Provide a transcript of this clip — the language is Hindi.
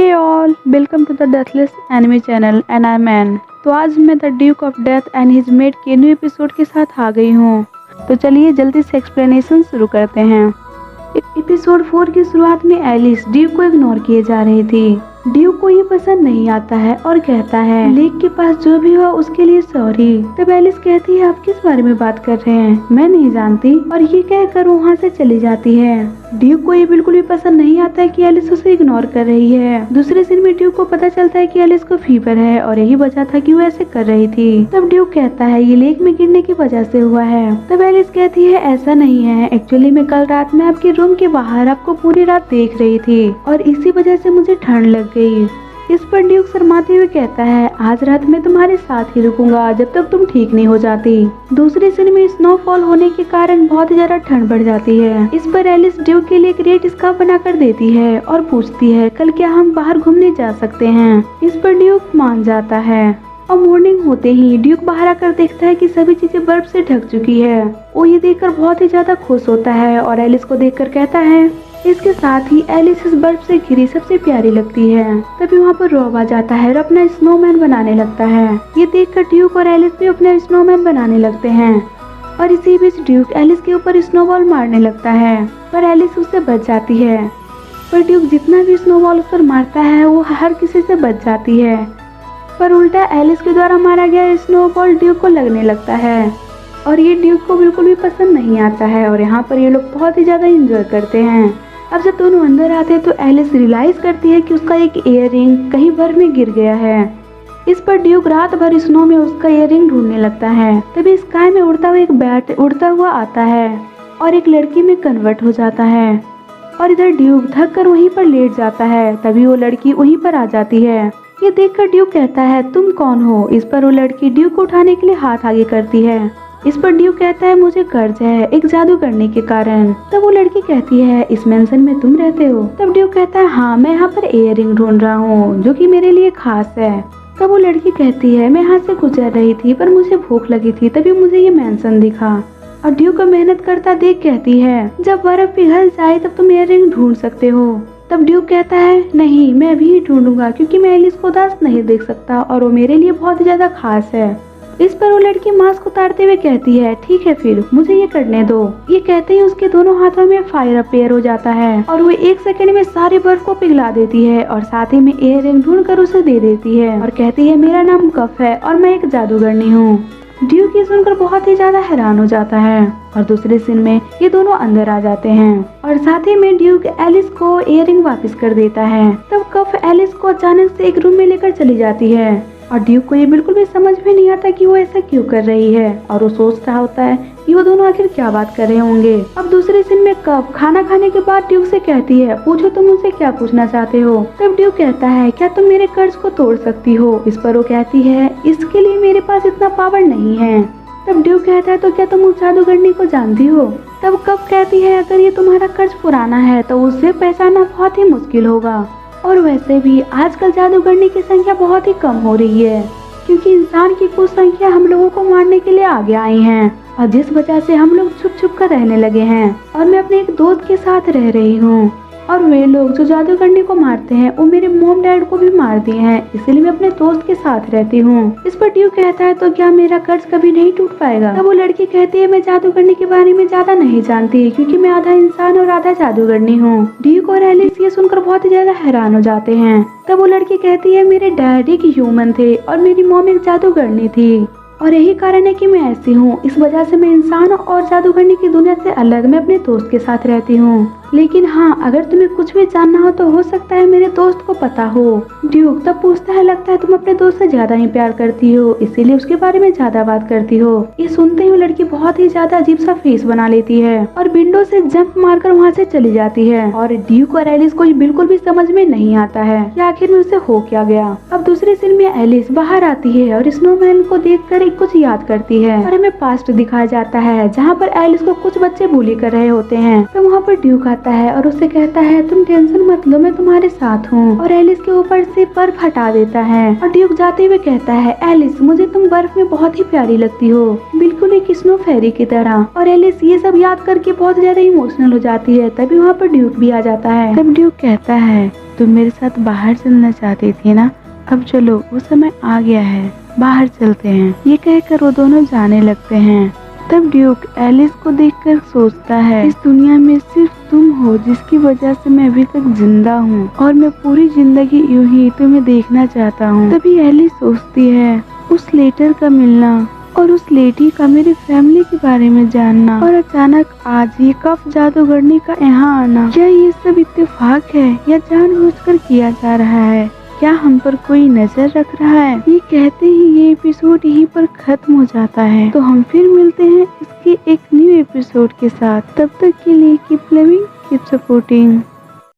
Hey all, welcome to the Deathless Anime channel and I'm Ann। तो आज मैं the Duke of death and his made के न्यू एपिसोड के साथ आ गई हूँ। तो चलिए जल्दी से एक्सप्लेनेशन शुरू करते हैं। एपिसोड 4 की शुरुआत में एलिस ड्यूक को इग्नोर किए जा रही थी। ड्यूक को ये पसंद नहीं आता है और कहता है लेक के पास जो भी हुआ उसके लिए सॉरी। तब एलिस कहती है आप किस बारे में बात कर रहे हैं, मैं नहीं जानती, और ये कहकर वहाँ से चली जाती है। ड्यूक को ये बिल्कुल भी पसंद नहीं आता है कि एलिस उसे इग्नोर कर रही है। दूसरे सीन में ड्यूक को पता चलता है कि एलिस को फीवर है और यही वजह था कि वो ऐसे कर रही थी। तब ड्यूक कहता है ये लेक में गिरने की वजह से हुआ है। तब एलिस कहती है ऐसा नहीं है, एक्चुअली मैं कल रात में आपके रूम के बाहर आपको पूरी रात देख रही थी और इसी वजह से मुझे ठंड लग गई। इस पर ड्यूक शर्माते हुए कहता है आज रात मैं तुम्हारे साथ ही रुकूंगा जब तक तुम ठीक नहीं हो जाती। दूसरे सीन में स्नोफॉल होने के कारण बहुत ज्यादा ठंड बढ़ जाती है। इस पर एलिस ड्यूक के लिए एक रेट स्कार्फ बनाकर देती है और पूछती है कल क्या हम बाहर घूमने जा सकते हैं। इस पर ड्यूक मान जाता है और मॉर्निंग होते ही ड्यूक बाहर आकर देखता है कि सभी चीजें बर्फ से ढक चुकी है। वो ये देखकर बहुत ही ज्यादा खुश होता है और एलिस को देखकर कहता है इसके साथ ही एलिस इस बर्फ से घिरी सबसे प्यारी लगती है। तभी वहाँ पर रॉब आ जाता है और अपना स्नोमैन बनाने लगता है। ये देखकर ड्यूक और एलिस भी अपना स्नोमैन बनाने लगते हैं और इसी बीच ड्यूक एलिस के ऊपर स्नोबॉल मारने लगता है पर एलिस उससे बच जाती है। पर ड्यूक जितना भी स्नोबॉल उस पर मारता है वो हर किसी से बच जाती है, पर उल्टा एलिस के द्वारा मारा गया स्नोबॉल ड्यूक को लगने लगता है और ये ड्यूक को बिल्कुल भी पसंद नहीं आता है। और यहाँ पर ये लोग बहुत ही ज्यादा एंजॉय करते हैं। अब जब दोनों अंदर आते हैं तो एलिस रियलाइज करती है कि उसका एक इयररिंग कहीं बर्फ में गिर गया है। इस पर ड्यूक रात भर स्नो में उसका इयररिंग ढूंढने लगता है। तभी स्काई में उड़ता हुआ एक बैट उड़ता हुआ आता है और एक लड़की में कन्वर्ट हो जाता है और इधर ड्यूक थक कर वहीं पर लेट जाता है। तभी वो लड़की वहीं पर आ जाती है। ये देखकर ड्यूक कहता है तुम कौन हो। इस पर वो लड़की ड्यूक को उठाने के लिए हाथ आगे करती है। इस पर ड्यूक कहता है मुझे कर्ज है एक जादू करने के कारण। तब वो लड़की कहती है इस मेंशन में तुम रहते हो। तब ड्यूक कहता है हाँ मैं यहाँ पर इयररिंग ढूंढ रहा हूँ जो कि मेरे लिए खास है। तब वो लड़की कहती है मैं यहाँ से गुजर रही थी पर मुझे भूख लगी थी तभी मुझे ये मेंशन दिखा। और ड्यूक को मेहनत करता देख कहती है जब बर्फ पिघल जाए तब तुम इयररिंग ढूंढ सकते हो। तब ड्यूक कहता है नहीं मैं अभी ही ढूंढूंगा क्योंकि मैं एलिस को उदास नहीं देख सकता और वो मेरे लिए बहुत ही ज्यादा खास है। इस पर वो लड़की मास्क उतारते हुए कहती है ठीक है फिर मुझे ये करने दो। ये कहते ही उसके दोनों हाथों में फायर अपेयर हो जाता है और वो 1 सेकंड में सारी बर्फ को पिघला देती है और साथ ही में इयररिंग ढूंढ कर उसे दे देती है और कहती है मेरा नाम कफ है और मैं एक जादूगरनी हूँ। ड्यूक ये सुनकर बहुत ही ज्यादा हैरान हो जाता है और दूसरे सीन में ये दोनों अंदर आ जाते हैं और साथ ही में ड्यूक एलिस को इयररिंग वापस कर देता है। तब कफ एलिस को अचानक से एक रूम में लेकर चली जाती है और ड्यूक को ये बिल्कुल भी समझ में नहीं आता कि वो ऐसा क्यों कर रही है और वो सोच रहा होता है कि वो दोनों आखिर क्या बात कर रहे होंगे। अब दूसरे सीन में कफ खाना खाने के बाद ड्यूक से कहती है पूछो तुम मुझसे क्या पूछना चाहते हो। तब ड्यूक कहता है क्या तुम मेरे कर्ज को तोड़ सकती हो। इस पर वो कहती है इसके लिए मेरे पास इतना पावर नहीं है। तब ड्यूक कहता है तो क्या तुम उस जादूगरनी को जानती हो। तब कफ कहती है अगर ये तुम्हारा कर्ज पुराना है तो उसे पहचानना बहुत ही मुश्किल होगा और वैसे भी आजकल जादूगरनी की संख्या बहुत ही कम हो रही है क्योंकि इंसान की कुछ संख्या हम लोगों को मारने के लिए आगे आई हैं और जिस वजह से हम लोग छुप छुप कर रहने लगे हैं। और मैं अपने एक दोस्त के साथ रह रही हूँ और वे लोग जो जादूगरनी को मारते हैं वो मेरे मॉम डैड को भी मार दिए हैं, इसलिए मैं अपने दोस्त के साथ रहती हूँ। इस पर ड्यूक कहता है तो क्या मेरा कर्ज कभी नहीं टूट पाएगा। तब वो लड़की कहती है मैं जादूगरनी के बारे में ज्यादा नहीं जानती क्योंकि मैं आधा इंसान और आधा जादूगरनी हूँ। ड्यूक और एलिस ये सुनकर बहुत ही ज्यादा हैरान हो जाते हैं। तब वो लड़की कहती है मेरे डैड एक ह्यूमन थे और मेरी मॉम एक जादूगरनी थी और यही कारण है कि मैं ऐसी हूँ। इस वजह से मैं इंसान और जादूगरनी की दुनिया से अलग मैं अपने दोस्त के साथ रहती हूँ। लेकिन हाँ अगर तुम्हें कुछ भी जानना हो तो हो सकता है मेरे दोस्त को पता हो। ड्यूक तब पूछता है लगता है तुम अपने दोस्त से ज्यादा ही प्यार करती हो इसीलिए उसके बारे में ज्यादा बात करती हो। ये सुनते ही लड़की बहुत ही ज्यादा अजीब सा फेस बना लेती है और विंडो से जंप मारकर वहाँ से चली जाती है और ड्यूक और एलिस को बिल्कुल भी समझ में नहीं आता है कि आखिर में उसे हो क्या गया। अब दूसरे सीन में एलिस बाहर आती है और स्नोमैन को देखकर कुछ याद करती है और हमें पास्ट दिखाया जाता है जहाँ पर एलिस को कुछ बच्चे बुली कर रहे होते हैं। तो वहाँ पर ड्यूक आता है और उससे कहता है तुम टेंशन मत लो, मैं तुम्हारे साथ हूँ, और एलिस के ऊपर से बर्फ हटा देता है। और ड्यूक जाते हुए कहता है एलिस मुझे तुम बर्फ में बहुत ही प्यारी लगती हो, बिल्कुल एक स्नो फेरी की तरह। और एलिस ये सब याद करके बहुत ज्यादा इमोशनल हो जाती है। तभी वहाँ पर ड्यूक भी आ जाता है। तब ड्यूक कहता है तुम मेरे साथ बाहर चलना चाहती थी ना, अब चलो वो समय आ गया है, बाहर चलते हैं। ये कहकर वो दोनों जाने लगते हैं। तब ड्यूक एलिस को देखकर सोचता है इस दुनिया में सिर्फ तुम हो जिसकी वजह से मैं अभी तक जिंदा हूँ, और मैं पूरी जिंदगी यूं ही तुम्हें देखना चाहता हूँ। तभी एलिस सोचती है उस लेटर का मिलना और उस लेडी का मेरी फैमिली के बारे में जानना, और अचानक आज ये कफ जादूगरनी का यहाँ आना, क्या ये सब इत्तेफाक है या जानबूझकर किया जा रहा है? क्या हम पर कोई नजर रख रहा है? ये कहते ही ये एपिसोड यहीं पर खत्म हो जाता है। तो हम फिर मिलते हैं इसके एक न्यू एपिसोड के साथ। तब तक के लिए कीप लविंग, कीप सपोर्टिंग।